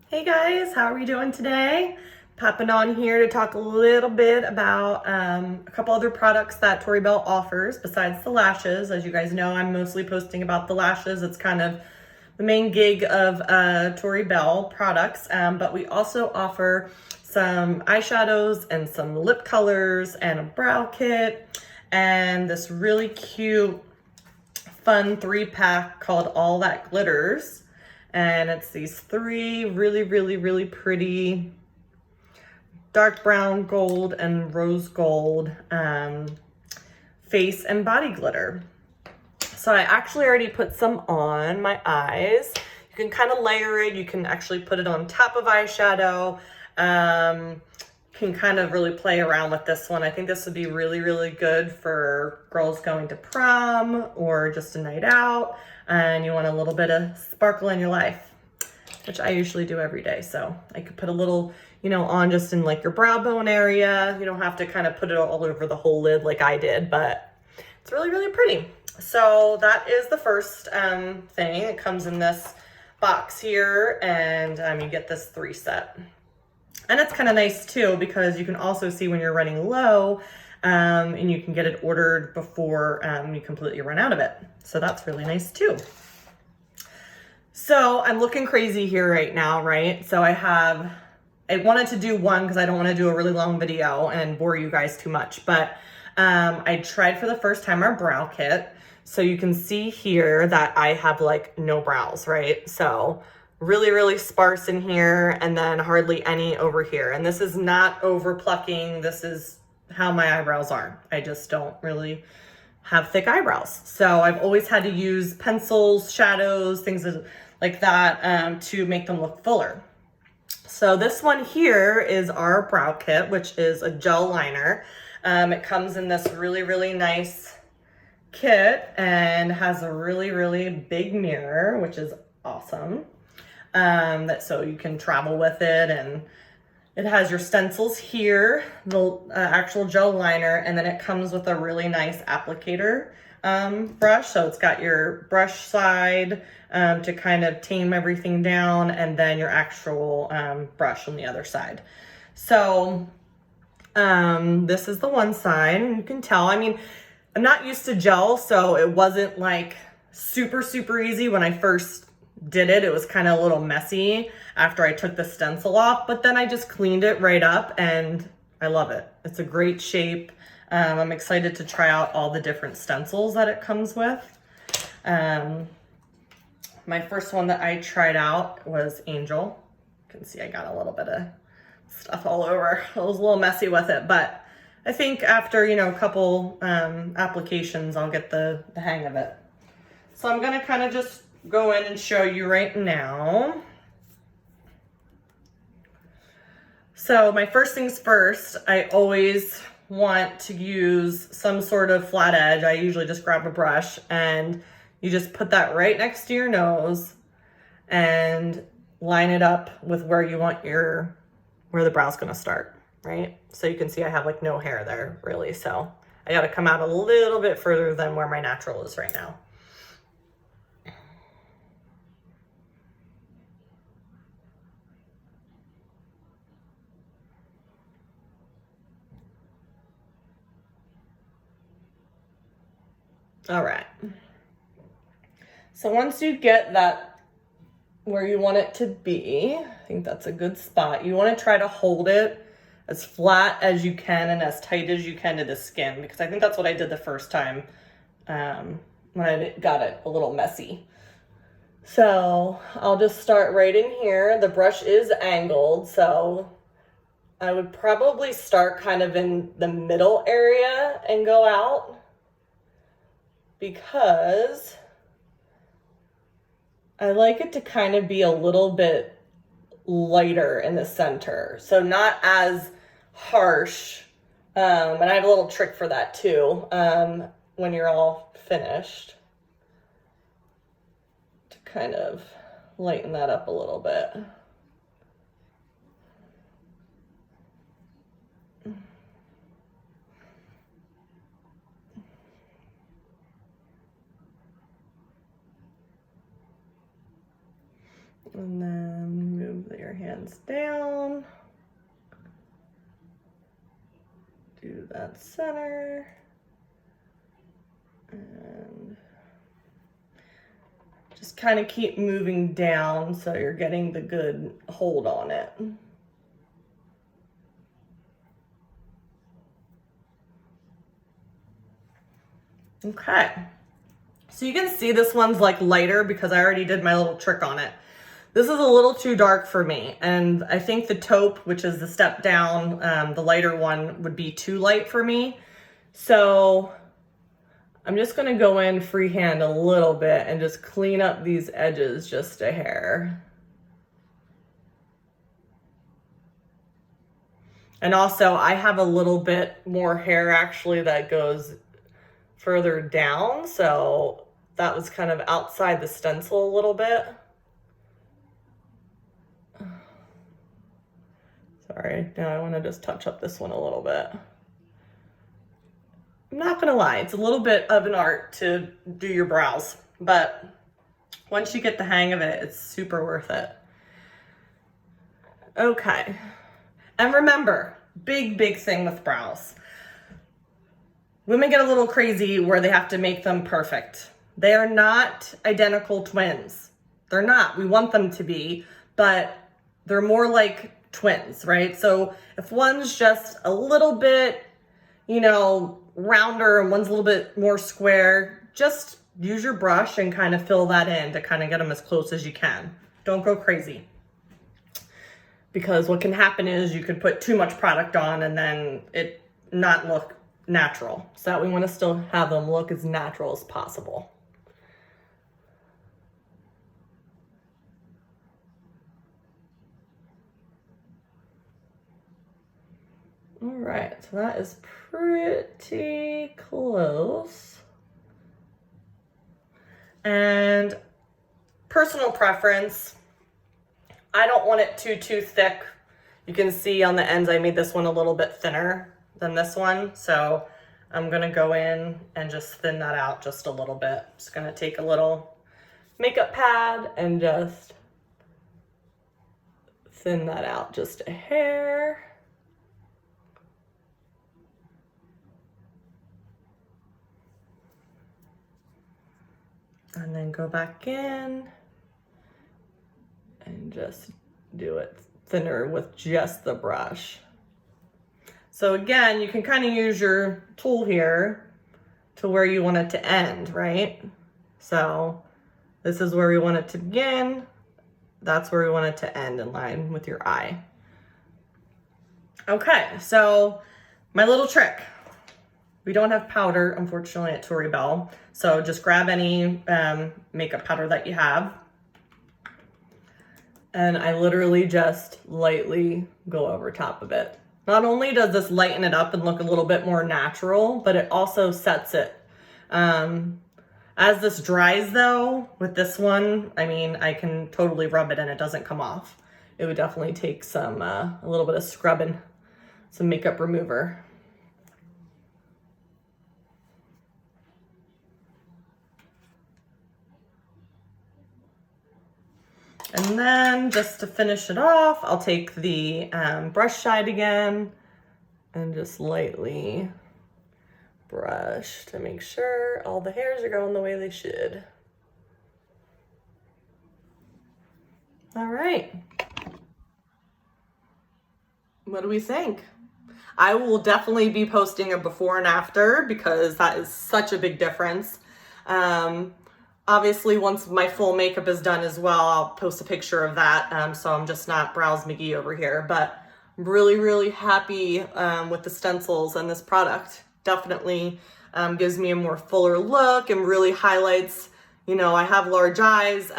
Hey guys, how are we doing today? Popping on here to talk a little bit about a couple other products that Tori Belle offers besides the lashes. As you guys know, I'm mostly posting about the lashes. It's kind of the main gig of Tori Belle products, but we also offer some eyeshadows and some lip colors and a brow kit and this really cute, fun 3-pack called All That Glitters. And it's these three really pretty dark brown, gold, and rose gold face and body glitter. So I actually already put some on my eyes. You can kind of layer it. You can actually put it on top of eyeshadow. Can kind of really play around with this one. I think this would be really good for girls going to prom or just a night out and you want a little bit of sparkle in your life, which I usually do every day. So I could put a little, on just in like your brow bone area. You don't have to kind of put it all over the whole lid like I did, but it's really pretty. So that is the first thing. It comes in this box here and you get this 3 set. And it's kind of nice too because you can also see when you're running low and you can get it ordered before you completely run out of it. So that's really nice too. So I'm looking crazy here right now, right? So I wanted to do one because I don't want to do a really long video and bore you guys too much, but I tried for the first time our brow kit. So you can see here that I have like no brows, right? So really sparse in here and then hardly any over here. And this is not over plucking. This is how my eyebrows are. I just don't really have thick eyebrows. So I've always had to use pencils, shadows, things like that to make them look fuller. So this one here is our brow kit, which is a gel liner. It comes in this really nice kit and has a really big mirror, which is awesome. So you can travel with it, and it has your stencils here, the actual gel liner, and then it comes with a really nice applicator brush. So it's got your brush side to kind of tame everything down, and then your actual brush on the other side. So this is the one side, and you can tell, I'm not used to gel, so it wasn't like super easy when I first did it. It was kind of a little messy after I took the stencil off, but then I just cleaned it right up and I love it. It's a great shape. I'm excited to try out all the different stencils that it comes with. My first one that I tried out was Angel. You can see I got a little bit of stuff all over. I was a little messy with it, but I think after, a couple applications, I'll get the hang of it. So I'm gonna kind of just go in and show you right now. So my first things first, I always want to use some sort of flat edge. I usually just grab a brush and you just put that right next to your nose and line it up with where you want where the brow's gonna start, right? So you can see I have like no hair there really. So I gotta come out a little bit further than where my natural is right now. All right. So once you get that where you want it to be, I think that's a good spot. You want to try to hold it as flat as you can and as tight as you can to the skin, because I think that's what I did the first time when I got it a little messy. So I'll just start right in here. The brush is angled, so I would probably start kind of in the middle area and go out, because I like it to kind of be a little bit lighter in the center. So not as harsh. And I have a little trick for that too, when you're all finished, to kind of lighten that up a little bit. And then move your hand lines down. Do that center. And just kind of keep moving down so you're getting the good hold on it. Okay, so you can see this one's like lighter because I already did my little trick on it. This is a little too dark for me, and I think the taupe, which is the step down, the lighter one, would be too light for me. So I'm just gonna go in freehand a little bit and just clean up these edges just a hair. And also I have a little bit more hair actually that goes further down, so that was kind of outside the stencil a little bit. Sorry, now I want to just touch up this one a little bit. I'm not gonna lie, it's a little bit of an art to do your brows, but once you get the hang of it, it's super worth it. Okay, and remember, big thing with brows. Women get a little crazy where they have to make them perfect. They are not identical twins. They're not. We want them to be, but they're more like twins, right? So if one's just a little bit, you know, rounder and one's a little bit more square, just use your brush and kind of fill that in to kind of get them as close as you can. Don't go crazy. Because what can happen is you could put too much product on and then it not look natural. So we want to still have them look as natural as possible. All right, so that is pretty close. And personal preference, I don't want it too thick. You can see on the ends I made this one a little bit thinner than this one, so I'm gonna go in and just thin that out just a little bit. Just gonna take a little makeup pad and just thin that out just a hair. And then go back in and just do it thinner with just the brush. So again, you can kind of use your tool here to where you want it to end, right? So this is where we want it to begin. That's where we want it to end in line with your eye. Okay, so my little trick. We don't have powder, unfortunately, at Tori Belle. So just grab any makeup powder that you have. And I literally just lightly go over top of it. Not only does this lighten it up and look a little bit more natural, but it also sets it. As this dries though, with this one, I mean, I can totally rub it and it doesn't come off. It would definitely take some, a little bit of scrubbing, some makeup remover. And then just to finish it off, I'll take the brush side again and just lightly brush to make sure all the hairs are going the way they should. All right. What do we think? I will definitely be posting a before and after because that is such a big difference. Obviously, once my full makeup is done as well, I'll post a picture of that. So I'm just not Brows McGee over here, but I'm really happy with the stencils and this product. Definitely gives me a more fuller look and really highlights, you know, I have large eyes,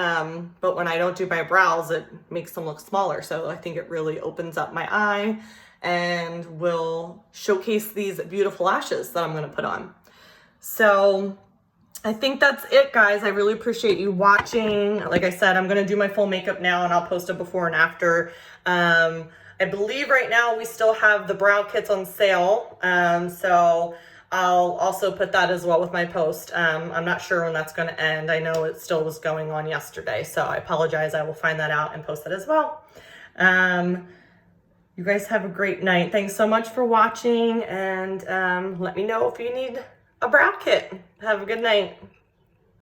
but when I don't do my brows, it makes them look smaller. So I think it really opens up my eye and will showcase these beautiful lashes that I'm gonna put on. So I think that's it, guys. I really appreciate you watching. Like I said, I'm going to do my full makeup now and I'll post a before and after. I believe right now we still have the brow kits on sale. So I'll also put that as well with my post. I'm not sure when that's going to end. I know it still was going on yesterday, so I apologize. I will find that out and post that as well. You guys have a great night. Thanks so much for watching, and let me know if you need a brow kit. Have a good night.